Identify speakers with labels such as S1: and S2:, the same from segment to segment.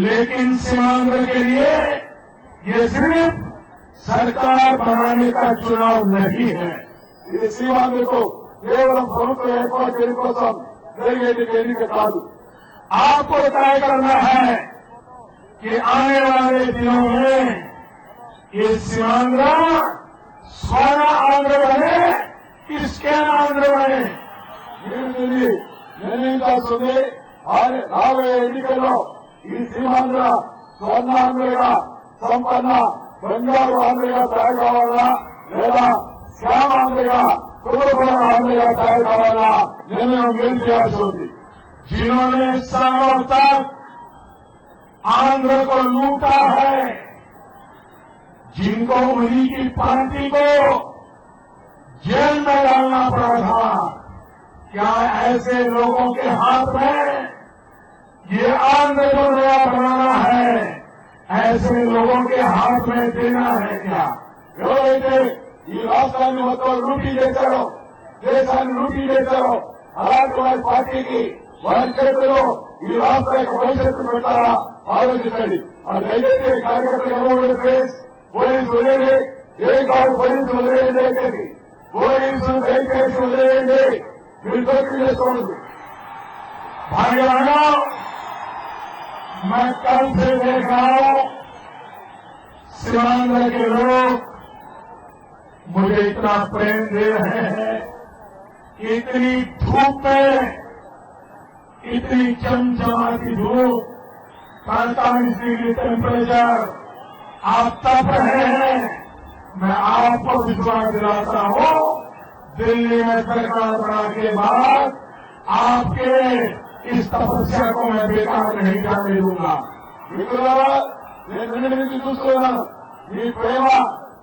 S1: लेकिन सीमांध्र के लिए ये सिर्फ सरकार बनाने का चुनाव नहीं है।
S2: ఇది శ్రీమాంధ్రకు కేవలం ప్రభుత్వ ఏర్పాటు చేయడం కోసం జరిగేటువంటి ఎన్నిక కాదు.
S1: आपको तय करना है कि आने वाले दिनों में ये सीमांध्र स्वर्ण आंध्र बने किसके आंध्र बने।
S2: మీరు దీన్ని నిర్ణయించాల్సింది. రాబోయే ఎన్నికల్లో ఈ సీమాంధ్ర స్వర్ణాంధ్రగా సంపన్న బంగారు ఆంధ్రగా తయారు కావాలా లేదా శ్యామాంధ్రగా కుటుంబ ఆంధ్రగా తయారు కావాలా నిర్ణయం మీరు చేయాల్సి ఉంది.
S1: जिन्होंने सालों तक आंध्र को लूटा है, जिनको उन्हीं की पार्टी को जेल में डालना पड़ा था, क्या ऐसे लोगों के हाथ में ये आंध्र को नया बनाना है, ऐसे लोगों के हाथ में देना है क्या।
S2: ఎవరైతే ఈ రాష్ట్రాన్ని మొత్తం లూటీ చేశారో, దేశాన్ని లూటీ చేశారో అలాంటి వారి పార్టీకి వారి చేతిలో ఈ రాష్ట్ర యొక్క భవిష్యత్తు పెట్టారా ఆలోచించండి. అది అయితే కార్యకర్తలు ఎవరు పోలీసులు వదిలేయండి, ఏ కాదు పోలీసులు వదిలేయండి, పోలీసులు దయచేసి వదిలేయండి, మీరు దోపిడీ చేసుకోండి.
S1: भाई बहनों, मैं कल से देख रहा हूं सीमांध्र के लोग मुझे इतना प्रेम दे रहे हैं, इतनी धूप में, इतनी चमचमाती धूप, 45 डिग्री टेम्परेचर, आप तप रहे हैं। मैं आपको विश्वास दिलाता हूं, दिल्ली में सरकार बनाने के बाद आपके इस तपस्या को मैं बेकार नहीं जाने दूंगा।
S2: మిత్రులారా, నేను నిన్న నుంచి చూస్తున్నాను మీ ప్రేమ,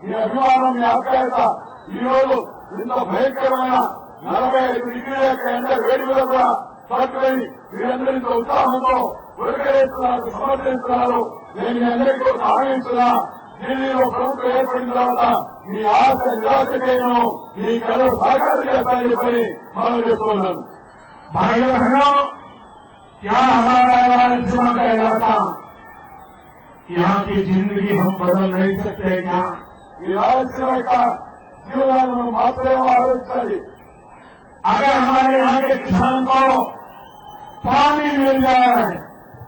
S2: మీ అభిమానం, మీ ఆప్యాయత ఈ రోజు ఇంత భయంకరమైన 45 డిగ్రీల యొక్క ఎండ వేడి మీద కూడా తట్టుకొని మీరందరూ ఇంత ఉత్సాహంతో ఉరకలేస్తున్నారు, సమర్థిస్తున్నారు. నేను మీ అందరికీ ఒక హామీ ఇస్తున్నా, ఢిల్లీలో ప్రభుత్వం ఏర్పడిన తర్వాత మీ ఆశ నిరాశకేను మీ కళలు సాకారం చేస్తానని చెప్పని మనం చెప్తున్నాను.
S1: भाई बहनों, क्या हमारा रायलसीमा का इलाका, यहाँ की जिंदगी हम बदल नहीं सकते क्या।
S2: ఈ రాయలసీమ యొక్క జీవనాన్ని మనం మాత్రమే ఆలోచించాలి.
S1: अगर हमारे यहाँ के किसान को पानी मिल जाए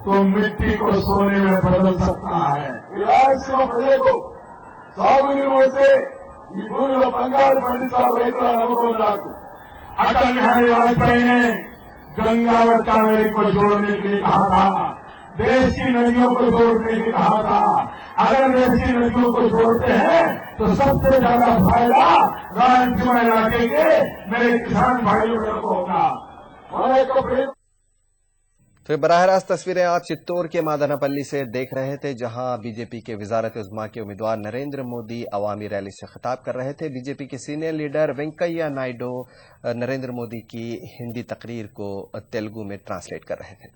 S1: तो मिट्टी को सोने में बदल सकता है।
S2: ఈ రాయలసీమ ప్రజలకు సాగునీరు వస్తే ఈ భూమిలో బంగారు పండించాలి రైతుల నమ్మకం నాకు.
S1: अटल बिहारी वाजपेयी ने गंगा कावेरी को जोड़ने के लिए कहा था, देश की नदियों को जोड़ने के लिए कहा था। अगर देश की नदियों को जोड़ते हैं तो सबसे ज्यादा फायदा रायलसीमा इलाके के मेरे किसान भाइयों को होगा।
S2: మన యొక్క ప్రయత్నం
S3: तो बराह रास्त तस्वीरें आप चित्तौड़ के मादनापल्ली से देख रहे थे, जहां बीजेपी के वजारत उज़्मा के उम्मीदवार नरेंद्र मोदी अवामी रैली से खिताब कर रहे थे। बीजेपी के सीनियर लीडर वेंकैया नायडू नरेंद्र मोदी की हिंदी तकरीर को तेलुगु में ट्रांसलेट कर रहे थे।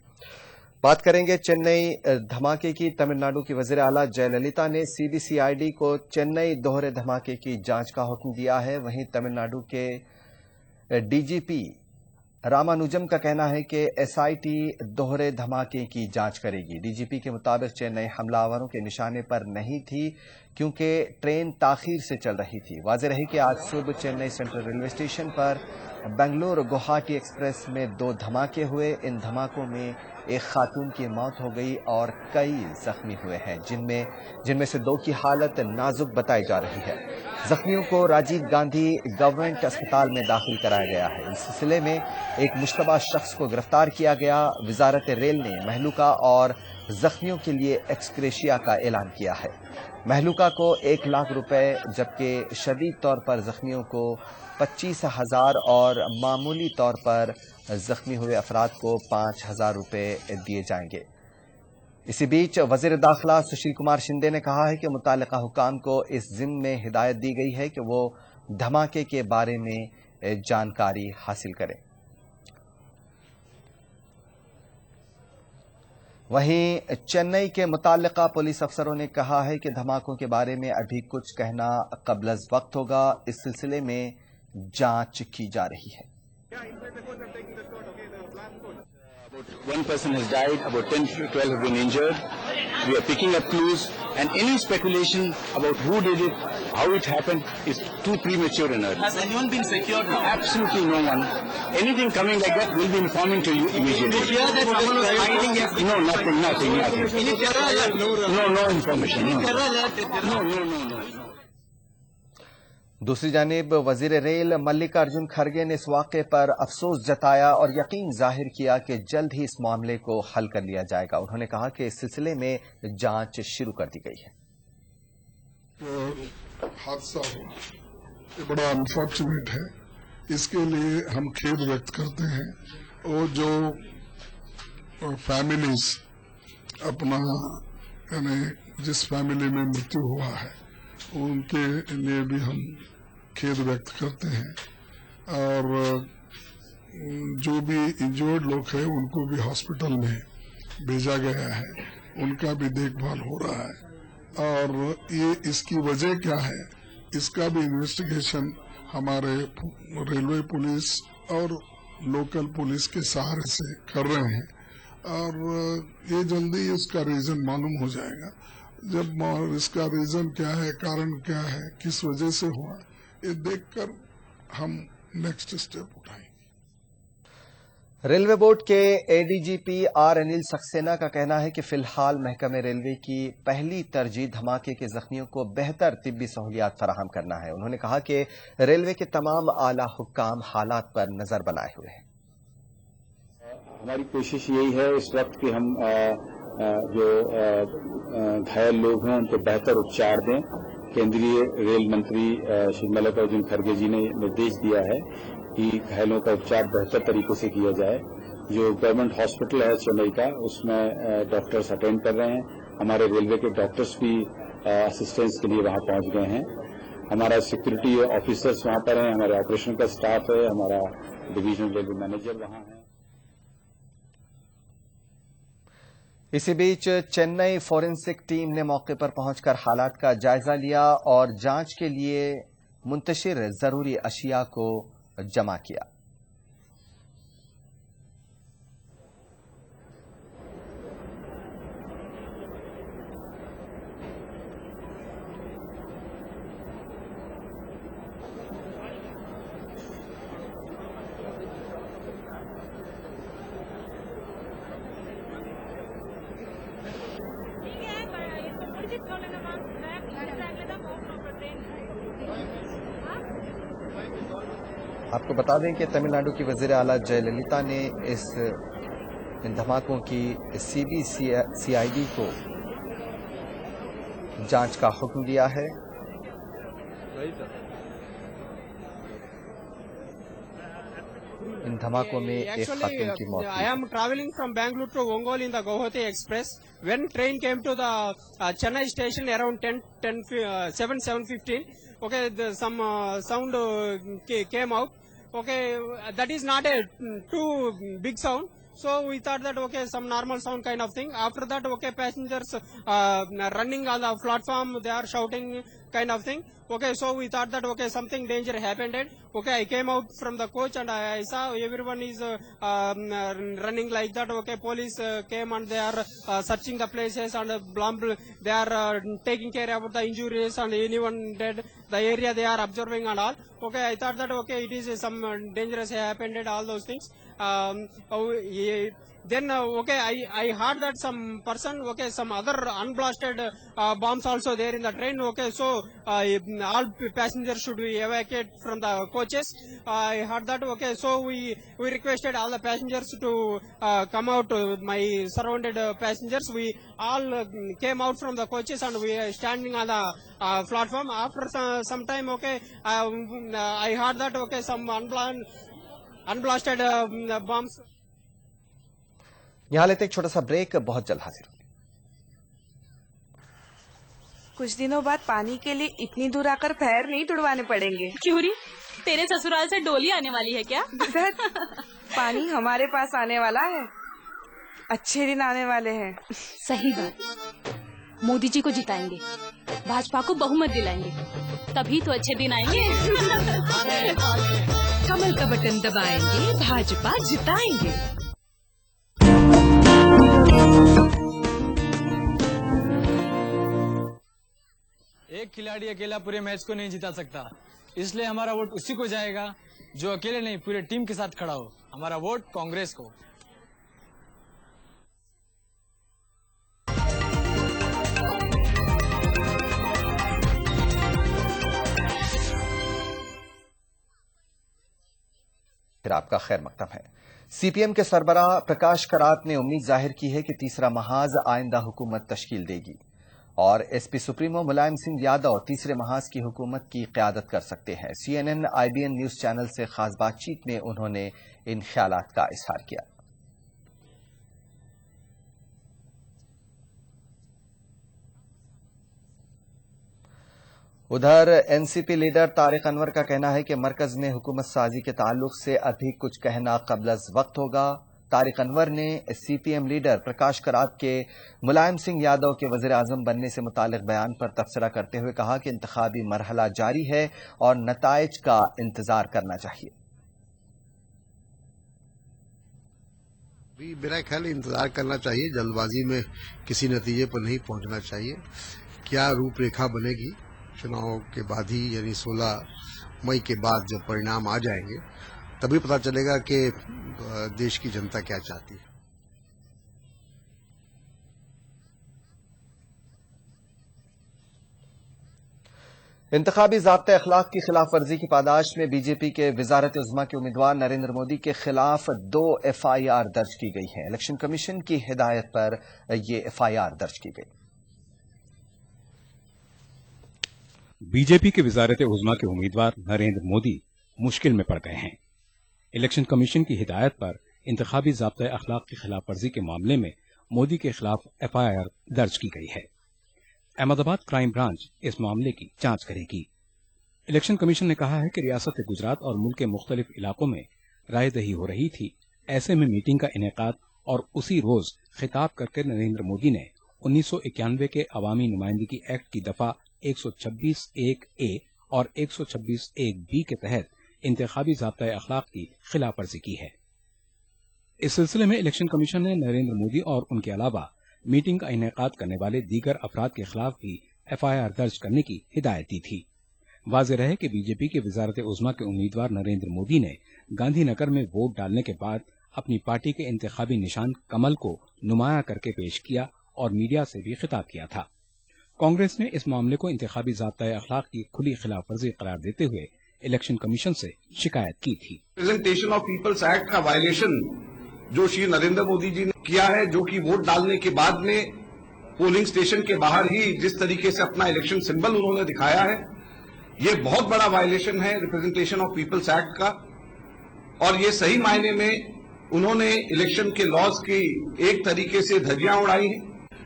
S3: बात करेंगे चेन्नई धमाके की। तमिलनाडु की वज़ीर आला जयललिता ने सीबीसीआईडी को चेन्नई दोहरे धमाके की जांच का हुक्म दिया है। वहीं तमिलनाडु के डीजीपी रामानुजम का कहना है कि एसआईटी दोहरे धमाके की जांच करेगी। डीजीपी के मुताबिक चेन्नई हमलावरों के निशाने पर नहीं थी क्योंकि ट्रेन ताखीर से चल रही थी। वाज़ेह रही कि आज सुबह चेन्नई सेंट्रल रेलवे स्टेशन पर बेंगलुरु गुवाहाटी एक्सप्रेस में 2 धमाके हुए। इन धमाकों में एक खातून की मौत हो गई और कई जख्मी हुए हैं, जिनमें से 2 की हालत नाजुक बताई जा रही है। जख्मियों को राजीव गांधी गवर्नमेंट अस्पताल में दाखिल कराया गया है। इस सिलसिले में एक मुश्तबा शख्स को गिरफ्तार किया गया। वजारत रेल ने महलूका और जख्मियों के लिए एक्सग्रेशिया का ऐलान किया है। महलूका को 1 लाख रुपए जबकि शदीद तौर पर जख्मियों को 25,000 और मामूली तौर पर जख्मी हुए अफराद को 5,000 रुपए दिए जाएंगे। इसी बीच वजीर दाखिला सुशील कुमार शिंदे ने कहा है कि मुतालिका हुकाम को इस ज़िम्मे में हिदायत दी गई है कि वो धमाके के बारे में जानकारी हासिल करें। वहीं चेन्नई के मुताल्लिका पुलिस अफसरों ने कहा है कि धमाकों के बारे में अभी कुछ कहना क़ब्ल वक्त होगा। इस सिलसिले में जांच की जा रही है।
S4: One person has died, about 10 to 12 have been injured. We are picking up clues, and any speculation about who did it, how it happened, is too premature and early.
S5: Has anyone been secured now?
S4: Absolutely no one. Anything coming like that, we'll be informing to you immediately.
S5: Did you hear that someone was fighting yesterday?
S4: No, nothing.
S5: Any terror alert?
S4: No information. No.
S5: Terror alert?
S4: No.
S3: दूसरी जानिब वजीर rail Mallikarjun खड़गे ने इस वाक़े पर अफसोस जताया और यकीन जाहिर किया कि जल्द ही इस मामले को हल कर लिया जाएगा। उन्होंने कहा कि इस सिलसिले में जांच शुरू कर दी गई है।
S2: हादसा हुआ, ये बड़ा अनफॉर्चुनेट है, इसके लिए हम खेद व्यक्त करते हैं। और जो फैमिलीज अपना यानी जिस फैमिली में मृत्यु हुआ है उनके लिए भी हम खेद व्यक्त करते हैं, और जो भी इंजर्ड लोग हैं उनको भी हॉस्पिटल में भेजा गया है, उनका भी देखभाल हो रहा है। और ये इसकी वजह क्या है, इसका भी इन्वेस्टिगेशन हमारे रेलवे पुलिस और लोकल पुलिस के सहारे से कर रहे हैं, और ये जल्दी इसका रीजन मालूम हो जाएगा। जब इसका रीजन क्या है, कारण क्या है, किस वजह से हुआ, ये देखकर हम नेक्स्ट स्टेप उठाएंगे।
S3: रेलवे बोर्ड के एडीजीपी आर अनिल सक्सेना का कहना है कि फिलहाल महकमे रेलवे की पहली तरजीह धमाके के जख्मियों को बेहतर तिब्बी सहूलियात फराहम करना है। उन्होंने कहा कि रेलवे के तमाम आला हुक्काम हालात पर नजर बनाए हुए हैं।
S4: हमारी कोशिश यही है इस वक्त कि हम जो घायल लोग हैं उनको बेहतर उपचार दें। केंद्रीय रेल मंत्री श्री मल्लिकार्जुन खड़गे जी ने निर्देश दिया है कि घायलों का उपचार बेहतर तरीके से किया जाए। जो गवर्नमेंट हॉस्पिटल है चेन्नई का, उसमें डॉक्टर्स अटेंड कर रहे हैं। हमारे रेलवे के डॉक्टर्स भी असिस्टेंस के लिए वहां पहुंच गए हैं। हमारा सिक्योरिटी ऑफिसर्स वहां पर हैं, हमारे ऑपरेशन का स्टाफ है, हमारा डिवीजनल रेलवे मैनेजर वहां है।
S3: इसी बीच चेन्नई फोरेंसिक टीम ने मौके पर पहुंचकर हालात का जायजा लिया और जांच के लिए मुंतशिर जरूरी अशिया को जमा किया। आपको बता दें कि तमिलनाडु की वज़ीर आला जयललिता ने इन धमाकों की सीबीसीआईडी को जांच का हुक्म दिया है। इन धमाकों में एक खातून की मौत हुई।
S6: I am traveling from Bangalore to Ongole in the Guwahati Express. When train came to the Chennai station around 7:15, okay, some sound came out. Okay, that is not a too big sound. So we thought that okay, some normal sound kind of thing. After that, okay, passengers running on the platform, they are shouting kind of thing. Okay, so we thought that okay, something danger happened. Okay, I came out from the coach and I saw everyone is running like that. Okay, police came and they are searching the places and they are taking care of the injuries and anyone dead. The area they are observing and all. Okay, I thought that okay, it is some dangerous happened, all those things. Then okay, I heard that some person, okay, some other unblasted bombs also there in the train. Okay, so all passengers should be evacuated from the coaches. I heard that. Okay, so we requested all the passengers to come out. My surrounded passengers, we all came out from the coaches and we are standing on the platform. After some time, okay, I heard that okay, some unblasted bombs.
S3: यहाँ लेते एक छोटा सा break, बहुत जल्द हाजिर।
S7: कुछ दिनों बाद पानी के लिए इतनी दूर आकर पैर नहीं तुड़वाने पड़ेंगे।
S8: क्यों री? तेरे ससुराल से डोली आने वाली है क्या?
S7: पानी हमारे पास आने वाला है, अच्छे दिन आने वाले हैं।
S8: सही बात। मोदी जी को जिताएंगे, भाजपा को बहुमत दिलाएंगे, तभी तो अच्छे दिन आएंगे।
S9: कमल का बटन दबाएंगे, भाजपा जिताएंगे। एक खिलाड़ी अकेला पूरे मैच को नहीं जिता सकता, इसलिए हमारा वोट उसी को जाएगा जो अकेले नहीं पूरे टीम के साथ खड़ा हो। हमारा वोट कांग्रेस को।
S3: फिर आपका खैर मकदम है। सीपीएम के सरबराह प्रकाश करात ने उम्मीद जाहिर की है कि तीसरा महाज आइंदा हुकूमत तश्कील देगी और एसपी सुप्रीमो मुलायम सिंह यादव तीसरे महाज की हुकूमत की क़यादत कर सकते हैं। CNN IBN न्यूज़ चैनल से खास बातचीत में उन्होंने इन ख्यालात का इजहार किया। उधर एनसीपी लीडर तारिक अनवर का कहना है कि मरकज में हुकूमत साजी के ताल्लुक से अभी कुछ कहना क़ब्ल अज़ वक्त होगा। तारिक अनवर ने सीपीएम लीडर प्रकाश करात के मुलायम सिंह यादव के वज़ीर आज़म बनने से मुतालिक बयान पर तबसरा करते हुए कहा कि इंतखाबी मरहला जारी है और नताइज का इंतजार करना चाहिए।
S10: मेरा ख्याल इंतजार करना चाहिए, जल्दबाजी में किसी नतीजे पर नहीं पहुंचना चाहिए। क्या रूपरेखा बनेगी चुनाव के बाद ही, यानी 16 मई के बाद जब परिणाम आ जाएंगे तभी पता चलेगा कि देश की जनता क्या चाहती है।
S3: इंतखाबी ज़ाब्ते अखलाक की खिलाफ वर्जी की पादाश में बीजेपी के वज़ारत उज़्मा के उम्मीदवार नरेंद्र मोदी के खिलाफ 2 FIR दर्ज की गई है। इलेक्शन कमीशन की हिदायत पर ये FIR दर्ज की गई।
S11: बीजेपी के वज़ारत उज़्मा के उम्मीदवार नरेंद्र मोदी मुश्किल में पड़ गए हैं। इलेक्शन कमीशन की हिदायत पर इंतखाबी ज़ाब्ते अखलाक की खिलाफ वर्जी के मामले में मोदी के खिलाफ FIR दर्ज की गई है। अहमदाबाद क्राइम ब्रांच इस मामले की जांच करेगी। इलेक्शन कमीशन ने कहा है कि रियासत गुजरात और मुल्क के मुख्तलिफ इलाकों में रायदही हो रही थी। ऐसे में मीटिंग का इनेकाद और उसी रोज खिताब करके नरेंद्र मोदी ने 1991 के अवामी नुमाइंदगी एक्ट की दफा 126(1)A और 126(1)B के तहत इंतखाबी ज़ाब्ता अखलाक की खिलाफ वर्जी की है। इस सिलसिले में इलेक्शन कमीशन ने नरेंद्र मोदी और उनके अलावा मीटिंग का इनेकाद करने वाले दीगर अफराद के खिलाफ भी FIR दर्ज करने की हिदायत दी थी। वाज़ेह रहे कि बीजेपी के वज़ारत उज़्मा के उम्मीदवार नरेंद्र मोदी ने गांधीनगर में वोट डालने के बाद अपनी पार्टी के इंतखाबी निशान कमल को नुमाया करके पेश किया और मीडिया से भी खिताब किया था। कांग्रेस ने इस मामले को इंतखाबी ज़ाब्ता अखलाक की खुली खिलाफ वर्जी करार देते हुए इलेक्शन कमीशन से शिकायत की थी।
S2: प्रेजेंटेशन ऑफ पीपल्स एक्ट का वायलेशन जो श्री नरेंद्र मोदी जी ने किया है, जो कि वोट डालने के बाद में पोलिंग स्टेशन के बाहर ही जिस तरीके से अपना इलेक्शन सिंबल उन्होंने दिखाया है, ये बहुत बड़ा वायलेशन है रिप्रेजेंटेशन ऑफ पीपल्स एक्ट का। और ये सही मायने में उन्होंने इलेक्शन के लॉज की एक तरीके से धज्जियां उड़ाई हैं।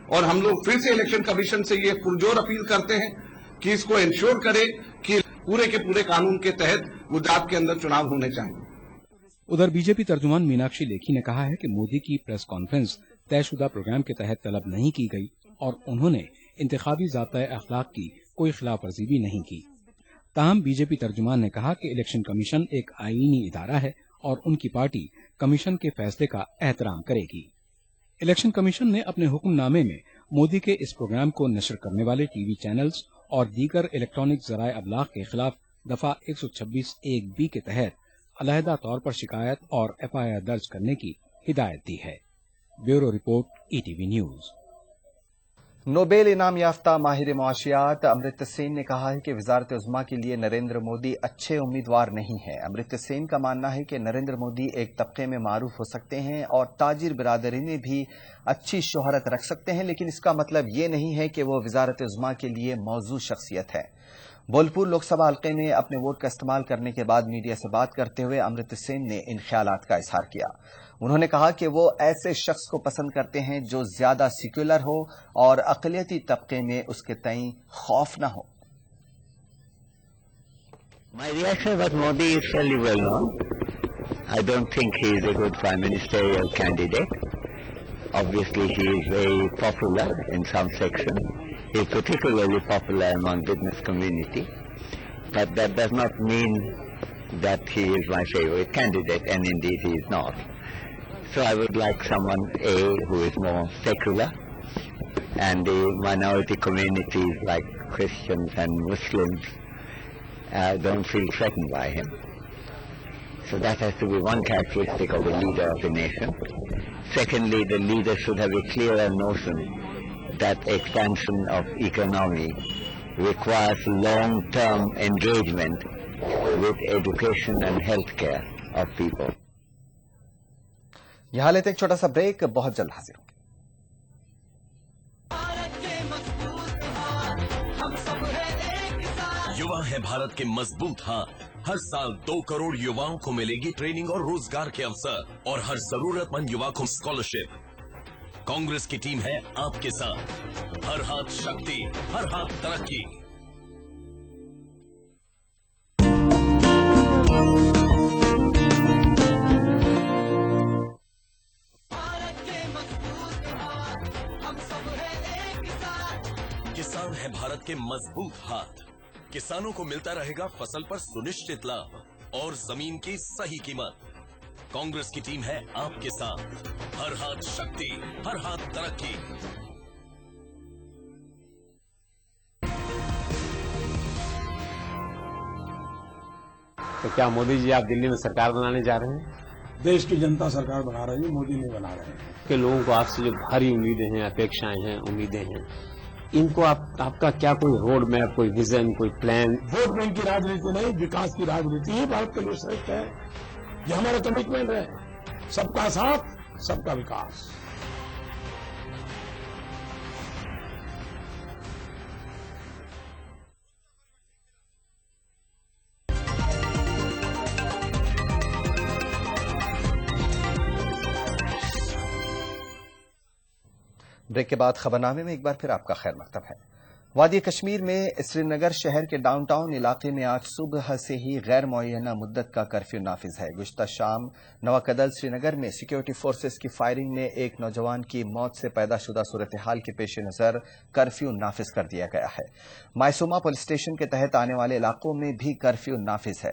S2: और हम लोग फिर से इलेक्शन कमीशन से ये पुरजोर अपील करते हैं कि इसको इंश्योर करे कि पूरे के पूरे कानून के तहत गुजरात के अंदर चुनाव होने चाहिए।
S11: उधर बीजेपी तर्जुमान मीनाक्षी लेखी ने कहा है कि मोदी की प्रेस कॉन्फ्रेंस तयशुदा प्रोग्राम के तहत तलब नहीं की गई और उन्होंने इंतखाबी ज़ाब्ता अखलाक की कोई खिलाफ वर्जी भी नहीं की। ताहम बीजेपी तर्जुमान ने कहा कि इलेक्शन कमीशन एक आईनी इदारा है और उनकी पार्टी कमीशन के फैसले का एहतराम करेगी। इलेक्शन कमीशन ने अपने हुक्मनामे में मोदी के इस प्रोग्राम को नशर करने वाले टीवी चैनल्स और दीगर इलेक्ट्रॉनिक ज़राए अबलाग के खिलाफ दफा 126(1)B के तहत अलहदा तौर पर शिकायत और FIR दर्ज करने की हिदायत दी है। Bureau report, ETV news.
S3: Nobel इनाम याफ्ता माहिर मुआशियात अमृता सेन ने कहा है कि वज़ारत उज़्मा के लिए नरेंद्र मोदी अच्छे उम्मीदवार नहीं हैं। अमृता सेन का मानना है कि नरेंद्र मोदी एक तबके में मारूफ हो सकते हैं और ताजिर बिरादरी में भी अच्छी शोहरत रख सकते हैं, लेकिन इसका मतलब ये नहीं है कि वो वज़ारत उज़्मा के लिए मौजू शख्सियत है। बोलपुर लोकसभा हल्के में अपने वोट का इस्तेमाल करने के बाद मीडिया से बात करते हुए अमृता सेन ने इन ख्यालात का इजहार किया। उन्होंने कहा कि वो ऐसे शख्स को पसंद करते हैं जो ज्यादा सेक्युलर हो और अक़लियती तबके में उसके तईं खौफ न हो।
S12: My reaction was Modi is fairly well known. I don't think he is a good prime ministerial candidate. Obviously he is very popular in some section. He is particularly popular among business community. But that does not mean that he is my favorite candidate, and indeed he is not. So I would like someone who is more secular, and the minority communities like Christians and Muslims don't feel threatened by him. So that has to be one characteristic of the leader of the nation. Secondly, the leader should have a clearer notion that expansion of economy requires long-term engagement with education and healthcare of people.
S3: यहाँ लेते एक छोटा सा break, बहुत जल्द हाजिर होंगे।
S13: युवा है भारत के मजबूत हाथ। हर साल 2 करोड़ युवाओं को मिलेगी ट्रेनिंग और रोजगार के अवसर, और हर जरूरतमंद युवा को स्कॉलरशिप। कांग्रेस की टीम है आपके साथ। हर हाथ शक्ति, हर हाथ तरक्की। किसान है भारत के मजबूत हाथ। किसानों को मिलता रहेगा फसल पर सुनिश्चित लाभ और जमीन की सही कीमत। कांग्रेस की टीम है आपके साथ। हर हाथ शक्ति, हर हाथ तरक्की।
S14: तो क्या मोदी जी आप दिल्ली में सरकार बनाने जा रहे हैं?
S1: देश की जनता सरकार बना रही है, मोदी नहीं बना रहे हैं।
S14: कि लोगों को आपसे जो भारी उम्मीदें हैं, अपेक्षाएं हैं, उम्मीदें हैं, इनको आपका क्या कोई रोड मैप, कोई विजन, कोई प्लान?
S1: वोट बैंक की राजनीति नहीं, विकास की राजनीति ही भारत के लिए श्रेष्ठ है। ये हमारा कमिटमेंट है, सबका साथ, सबका विकास।
S3: ब्रेक के बाद खबरनामे में एक बार फिर आपका खैर मकदम है। वादी कश्मीर में श्रीनगर शहर के डाउनटाउन इलाके में आज सुबह से ही गैर मुअय्यना मुद्दत का कर्फ्यू नाफिज है। गुज़श्ता शाम नवाकदल श्रीनगर में सिक्योरिटी फोर्सेस की फायरिंग में एक नौजवान की मौत से पैदा शुदा सूरत हाल के पेश नज़र कर्फ्यू नाफिज कर दिया गया है। मायसूमा पुलिस स्टेशन के तहत आने वाले इलाकों में भी कर्फ्यू नाफिज है।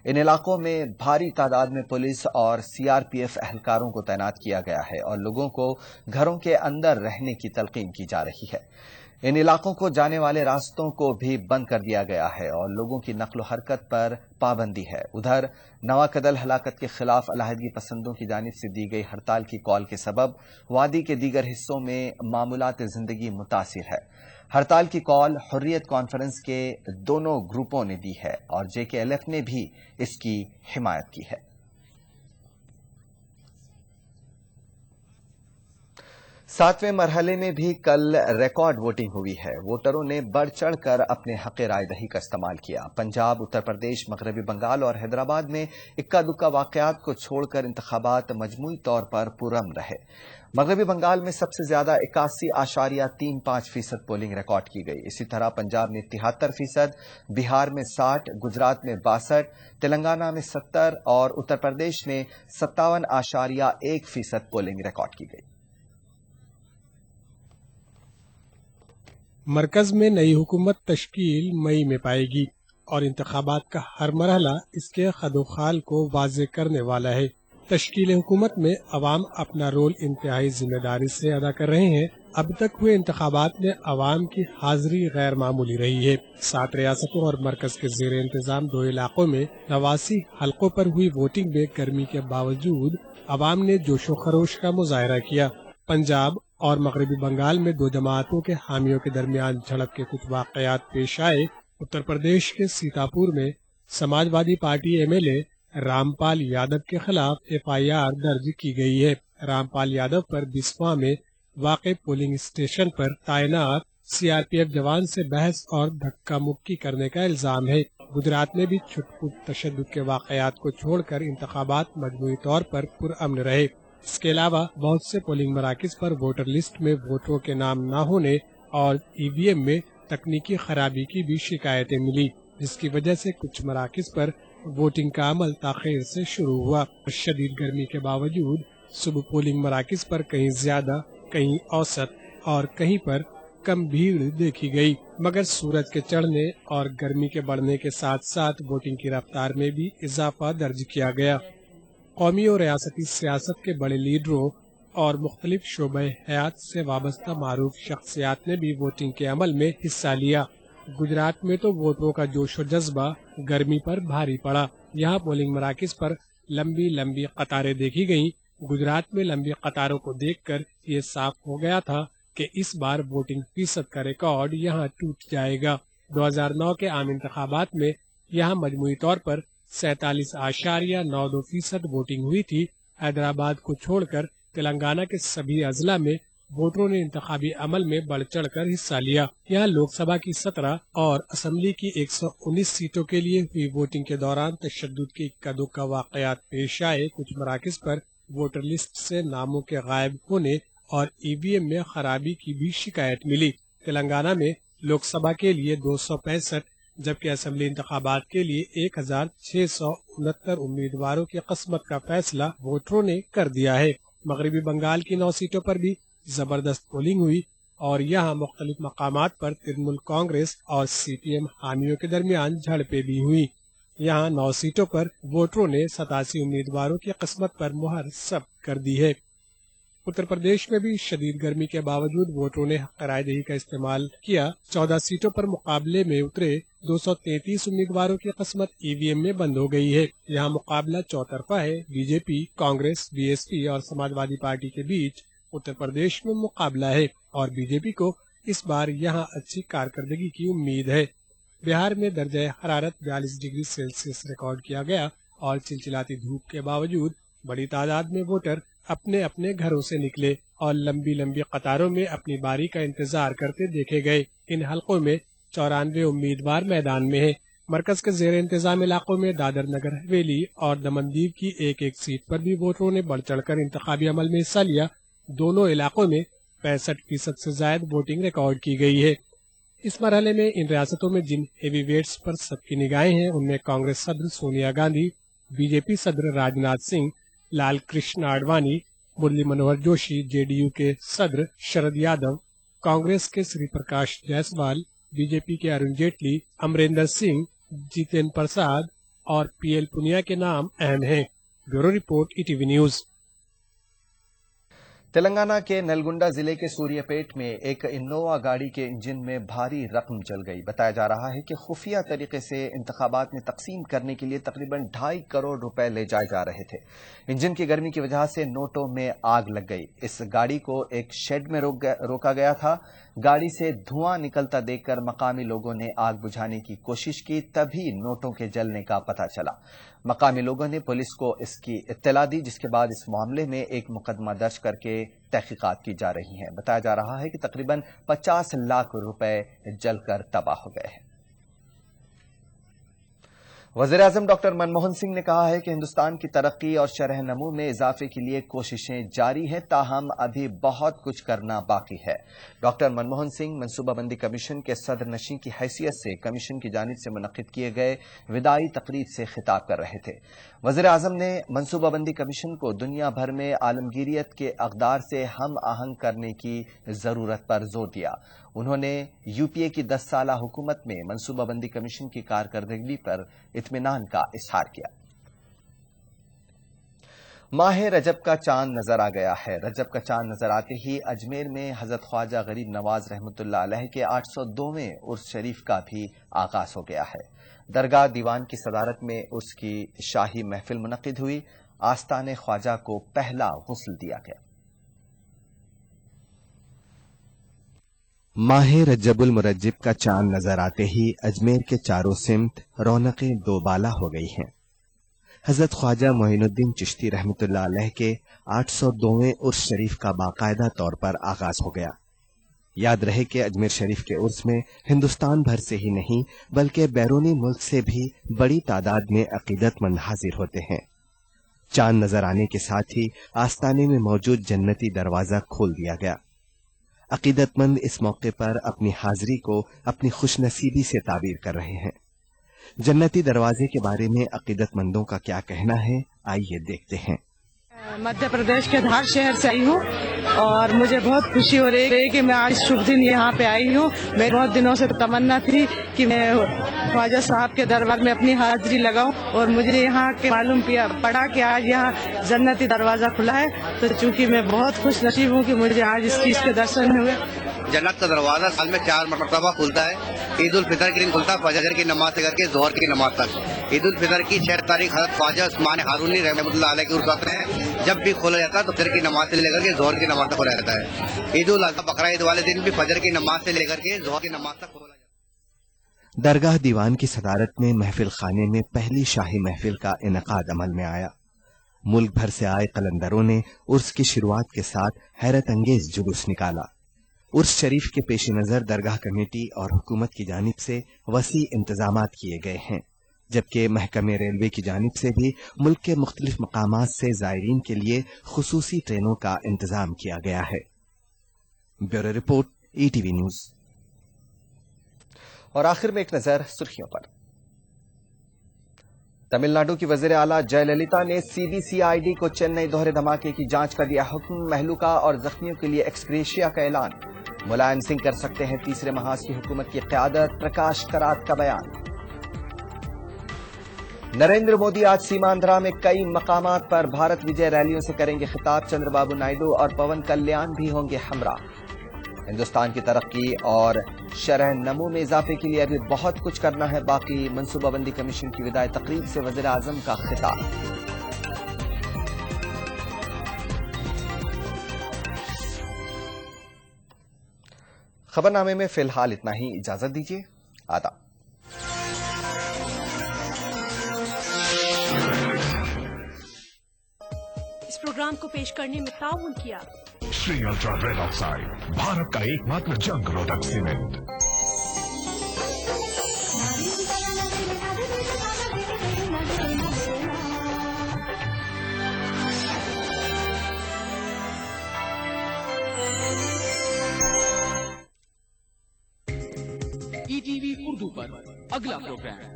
S3: इन इलाकों में भारी तादाद में पुलिस और सीआरपीएफ एहलकारों को तैनात किया गया है और लोगों को घरों के अंदर रहने की तलकीन की जा रही है। इन इलाकों को जाने वाले रास्तों को भी बंद कर दिया गया है और लोगों की नक्ल हरकत पर पाबंदी है। उधर नवाकदल हलाकत के खिलाफ अलहदगी पसंदों की जानिब से दी गई हड़ताल की कॉल के सबब वादी के दीगर हिस्सों में मामूलात जिंदगी मुतासिर है। हड़ताल की कॉल हुर्रियत कॉन्फ्रेंस के दोनों ग्रुपों ने दी है और JKLF ने भी इसकी हिमायत की है। सातवें मरहले में भी कल रिकॉर्ड वोटिंग हुई है। वोटरों ने बढ़ चढ़ कर अपने हक राय दही का इस्तेमाल किया। पंजाब, उत्तर प्रदेश, मगरबी बंगाल और हैदराबाद में इक्का दुक्का वाकयात को छोड़कर इंतखाबात मजमूई तौर पर पुरअमन रहे। मगरबी बंगाल में सबसे ज्यादा 81.35% पोलिंग रिकॉर्ड की गई। इसी तरह पंजाब में 73%, बिहार में 60%, गुजरात में 62%, तेलंगाना में 70% और उत्तर प्रदेश में 57.1% पोलिंग रिकॉर्ड की गई।
S15: मरकज में नई हुकूमत तश्कील मई में पाएगी और इंतखाबात का हर मरहला इसके खदोखाल को वाज़ेह करने वाला है। तश्कील हुकूमत में अवाम अपना रोल इंतहाई जिम्मेदारी से अदा कर रहे हैं। अब तक हुए इंतखाबात में अवाम की हाजिरी गैर मामूली रही है। 7 रियासतों और मरकज के ज़ेर इंतजाम 2 इलाकों में 89 हलकों पर हुई वोटिंग में गर्मी के बावजूद अवाम ने जोशो खरोश का मुजाहरा किया। पंजाब और मगरबी बंगाल में 2 जमातों के हामियों के दरमियान झड़प के कुछ वाकयात पेश आए। उत्तर प्रदेश के सीतापुर में समाजवादी पार्टी MLA रामपाल यादव के खिलाफ FIR दर्ज की गई है। रामपाल यादव पर बिस्वा में वाक़े पोलिंग स्टेशन पर तैनात CRPF जवान से बहस और धक्का मुक्की करने का इल्जाम है। गुजरात में भी छुटपुट तशद्दुद के वाकयात को छोड़कर इंतखाबात मजमूई तौर पर पुरअमन रहे। इसके अलावा बहुत से पोलिंग मराकिज पर वोटर लिस्ट में वोटरों के नाम न होने और EVM में तकनीकी खराबी की भी शिकायतें मिली, जिसकी वजह से कुछ मराकिज पर वोटिंग का अमल ताखीर से शुरू हुआ। शदीद गर्मी के बावजूद सुबह पोलिंग मराकिज पर कहीं ज्यादा, कहीं औसत और कहीं पर कम भीड़ देखी गई, मगर सूरज के चढ़ने और गर्मी के बढ़ने के साथ साथ वोटिंग की रफ्तार में भी इजाफा दर्ज किया गया। قومی اور ریاستی سیاست کے بڑے لیڈروں اور مختلف شعبہ حیات سے وابستہ معروف شخصیات نے بھی ووٹنگ کے عمل میں حصہ لیا۔ گجرات میں تو ووٹروں کا جوش و جذبہ گرمی پر بھاری پڑا۔ یہاں پولنگ مراکز پر لمبی لمبی قطاریں دیکھی گئیں۔ گجرات میں لمبی قطاروں کو دیکھ کر یہ صاف ہو گیا تھا کہ اس بار ووٹنگ فیصد کا ریکارڈ یہاں ٹوٹ جائے گا۔ 2009 کے عام انتخابات میں یہاں مجموعی طور پر 47.92% ووٹنگ ہوئی تھی۔ حیدرآباد کو چھوڑ کر تلنگانہ کے سبھی اضلاع میں ووٹروں نے انتخابی عمل میں بڑھ چڑھ کر حصہ لیا۔ یہاں لوک سبھا کی 17 اور اسمبلی کی 119 سیٹوں کے لیے ہوئی ووٹنگ کے دوران تشدد کے اکا دکا واقعات پیش آئے۔ کچھ مراکز پر ووٹر لسٹ سے ناموں کے غائب ہونے اور ای وی ایم میں خرابی کی بھی شکایت ملی۔ تلنگانہ میں لوک سبھا کے لیے 265 جبکہ اسمبلی انتخابات کے لیے 1669 امیدواروں کی قسمت کا فیصلہ ووٹروں نے کر دیا ہے۔ مغربی بنگال کی 9 سیٹوں پر بھی زبردست پولنگ ہوئی اور یہاں مختلف مقامات پر ترنمول کانگریس اور سی پی ایم حامیوں کے درمیان جھڑپیں بھی ہوئی۔ یہاں 9 سیٹوں پر ووٹروں نے 87 امیدواروں کی قسمت پر مہر ثبت کر دی ہے۔ اتر پردیش میں بھی شدید گرمی کے باوجود ووٹروں نے حق رائے دہی کا استعمال کیا۔ 14 سیٹوں پر مقابلے میں اترے 233 امیدواروں کی قسمت ای وی ایم میں بند ہو گئی ہے۔ یہاں مقابلہ چوطرفہ ہے۔ Be J P, Congress, B S P اور سماجوادی پارٹی کے بیچ اتر پردیش میں مقابلہ ہے اور بی جے پی کو اس بار یہاں اچھی کارکردگی کی امید ہے۔ بہار میں درجہ حرارت 42 ڈگری سیلسیس ریکارڈ کیا گیا اور چلچلاتی دھوپ کے باوجود بڑی تعداد میں ووٹر اپنے اپنے گھروں سے نکلے اور لمبی لمبی قطاروں میں اپنی باری کا انتظار کرتے دیکھے گئے۔ ان حلقوں میں 94 امیدوار میدان میں ہیں۔ مرکز کے زیر انتظام علاقوں میں دادر نگر حویلی اور دمن دیو کی ایک ایک سیٹ پر بھی ووٹروں نے بڑھ چڑھ کر انتخابی عمل میں حصہ لیا۔ دونوں علاقوں میں 65% سے زائد ووٹنگ ریکارڈ کی گئی ہے۔ اس مرحلے میں ان ریاستوں میں جن ہیوی ویٹس پر سب کی نگاہیں ہیں ان میں کانگریس صدر Sonia Gandhi, B J P صدر Rajnath Singh, Lal Krishna Advani, Murli Manohar Joshi, J D U کے صدر شرد یادو، کانگریس کے Sri Prakash Jaiswal, B J P کے ارون جیٹلی، امریندر سنگھ، جتین پرساد اور پی ایل پونیا کے نام اہم ہیں۔ Bureau report E T V news.
S3: Telangana کے نلگنڈا ضلع کے سوریہ پیٹ میں ایک انووا گاڑی کے انجن میں بھاری رقم جل گئی۔ بتایا جا رہا ہے کہ خفیہ طریقے سے انتخابات میں تقسیم کرنے کے لیے تقریباً 2.5 کروڑ روپے لے جائے جا رہے تھے۔ انجن کی گرمی کی وجہ سے نوٹوں میں آگ لگ گئی۔ اس گاڑی کو ایک شیڈ میں روکا گیا تھا۔ گاڑی سے دھواں نکلتا دیکھ کر مقامی لوگوں نے آگ بجھانے کی کوشش کی، تبھی نوٹوں کے جلنے کا پتہ چلا۔ مقامی لوگوں نے پولیس کو اس کی اطلاع دی، جس کے بعد اس معاملے میں ایک مقدمہ درج کر کے تحقیقات کی جا رہی ہیں۔ بتایا جا رہا ہے کہ تقریباً 50 لاکھ روپے جل کر تباہ ہو گئے ہیں۔ وزیراعظم ڈاکٹر منموہن سنگھ نے کہا ہے کہ ہندوستان کی ترقی اور شرح نمو میں اضافے کے لیے کوششیں جاری ہیں، تاہم ابھی بہت کچھ کرنا باقی ہے۔ ڈاکٹر منموہن سنگھ منصوبہ بندی کمیشن کے صدر نشین کی حیثیت سے کمیشن کی جانب سے منعقد کیے گئے وداعی تقریب سے خطاب کر رہے تھے۔ وزیراعظم نے منصوبہ بندی کمیشن کو دنیا بھر میں عالمگیریت کے اقدار سے ہم آہنگ کرنے کی ضرورت پر زور دیا۔ انہوں نے یو پی اے کی 10 سالہ حکومت میں منصوبہ بندی کمیشن کی کارکردگی پر اطمینان کا اظہار کیا۔ ماہ رجب کا چاند نظر آ گیا ہے۔ رجب کا چاند نظر آتے ہی اجمیر میں حضرت خواجہ غریب نواز رحمۃ اللہ علیہ کے 802ویں عرس شریف کا بھی آغاز ہو گیا ہے۔ درگاہ دیوان کی صدارت میں عرس کی شاہی محفل منعقد ہوئی۔ آستان خواجہ کو پہلا غسل دیا گیا۔ ماہ رجب المرجب کا چاند نظر آتے ہی اجمیر کے چاروں سمت رونقیں دوبالا ہو گئی ہیں۔ حضرت خواجہ معین الدین چشتی رحمۃ اللہ علیہ کے 802ویں عرس شریف کا باقاعدہ طور پر آغاز ہو گیا۔ یاد رہے کہ اجمیر شریف کے عرس میں ہندوستان بھر سے ہی نہیں بلکہ بیرونی ملک سے بھی بڑی تعداد میں عقیدت مند حاضر ہوتے ہیں۔ چاند نظر آنے کے ساتھ ہی آستانے میں موجود جنتی دروازہ کھول دیا گیا۔ عقیدت مند اس موقع پر اپنی حاضری کو اپنی خوش نصیبی سے تعبیر کر رہے ہیں۔ جنتی دروازے کے بارے میں عقیدت مندوں کا کیا کہنا ہے، آئیے دیکھتے ہیں۔
S7: मध्य प्रदेश के धार शहर से आई हूँ और मुझे बहुत खुशी हो रही है कि मैं आज शुभ दिन यहाँ पे आई हूँ। मेरी बहुत दिनों से तमन्ना थी कि मैं ख्वाजा साहब के दरबार में अपनी हाजिरी लगाऊं और मुझे यहाँ के मालूम पड़ा कि आज यहाँ जन्नती दरवाजा खुला है। तो चूंकि मैं बहुत खुश नसीब हूँ कि मुझे आज इस चीज के दर्शन हुए।
S16: जन्नत का दरवाजा साल में 4 मरतबा खुलता है। ईद उल फितर के दिन खुलता है फजर की नमाज से करके जोहर की नमाज तक। ईद उल फितर की 6 तारीख हज़रत ख्वाजा उस्मान हारूनी रहमतुल्लाह अलैह के उर्स हैं। जब भी खोला जाता है तो फजर की नमाज से लेकर के जोहर की नमाज तक खोला जाता है। ईद उल अज़हा बकरा ईद वाले दिन भी फजर की नमाज से लेकर के जोहर की नमाज तक खोला जाता है।
S3: दरगाह दीवान की सदारत में महफिल खाने में पहली शाही महफिल का इनेकाद अमल में आया। मुल्क भर से आए कलंदरों ने उर्स की शुरुआत के साथ हैरत अंगेज जुलूस निकाला। उर्स शरीफ के पेश नज़र दरगाह कमेटी और हुकूमत की जानिब से वसी इंतजामात किए गए हैं, जबकि महकमे रेलवे की जानिब से भी मुल्क के मुख्तलिफ मकामात से ज़ायरीन के लिए खुसूसी ट्रेनों का इंतजाम किया गया है। Bureau report, ETV news. और आखिर में एक नजर सुर्खियों पर। तमिलनाडु की वजीर आला जयललिता ने CBCID को चेन्नई दोहरे धमाके की जांच का दिया हुक्म। महलूका और जख्मियों के लिए एक्सग्रेशिया का ऐलान। मुलायम सिंह कर सकते हैं तीसरे महाज की हुकूमत की क़यादत। प्रकाश करात का बयान। नरेंद्र मोदी आज सीमांध्रा में कई मकामात पर भारत विजय रैलियों से करेंगे खिताब। चंद्रबाबू नायडू और पवन कल्याण भी होंगे हमरा। हिंदुस्तान की तरक्की और शरह नमो में इजाफे के लिए अभी बहुत कुछ करना है बाकी। मनसूबाबंदी कमीशन की विदाई तकरीब से वज़ीर आज़म का खिताब। खबरनामे में फिलहाल इतना ही। इजाजत दीजिए। आदाब।
S8: इस प्रोग्राम को पेश करने में ताउन किया
S17: Shri ultra red oxide, Bharat का एकमात्र जंग रोधक सीमेंट।
S18: ETV उर्दू पर अगला प्रोग्राम।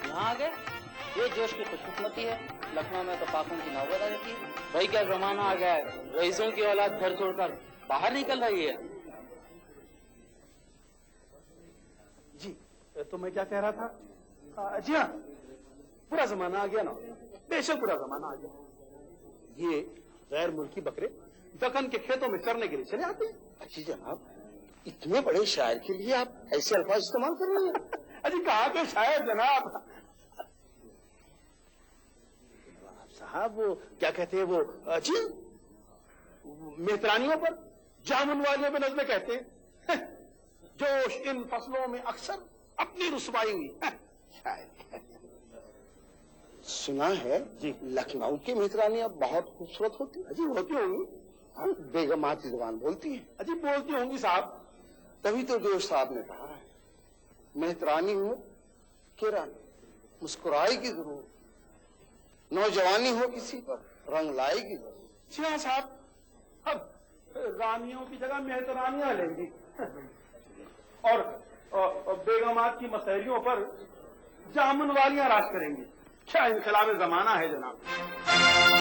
S19: यहाँ आ गए, ये जोश की खुशकिस्मती है। लखनऊ में तो पाकों की नौबत आ जाती है। भाई क्या जमाना आ गया है, रईसों की औलाद घर छोड़कर बाहर निकल रही है।
S20: जी तो मैं क्या कह रहा था, जी हाँ, बुरा जमाना आ गया ना, बेशक बुरा जमाना आ गया। ये गैर मुल्की बकरे दक्कन के खेतों में चरने के लिए चले आते हैं।
S21: अच्छी जनाब, इतने बड़े शायर के लिए आप ऐसे अल्फाज इस्तेमाल कर रहे हैं।
S20: अजी कहाँ के शायर जनाब, साहब वो क्या कहते हैं, वो जी मेहतरानियों पर, जामुन वालियों पे नज़में कहते हैं, जोश इन फसलों में अक्सर अपनी रुसवाई हुई।
S21: सुना है जी लखनऊ की मेहतरानियां बहुत खूबसूरत होती है।
S20: अजी होती होंगी,
S21: बेगमाती जुबान बोलती है।
S20: अजी बोलती होंगी साहब,
S21: तभी तो जोश साहब ने कहा है मेहतरानी हो कि रानी, मुस्कुराएगी जरूर, नौजवानी हो किसी पर रंग लाएगी जरूर।
S20: जी हाँ साहब, अब रानियों की जगह मेहतरानियां लेंगी और बेगमात की मसहरियों पर जामुन वालियां राज करेंगी। क्या इनकलाब जमाना है जनाब।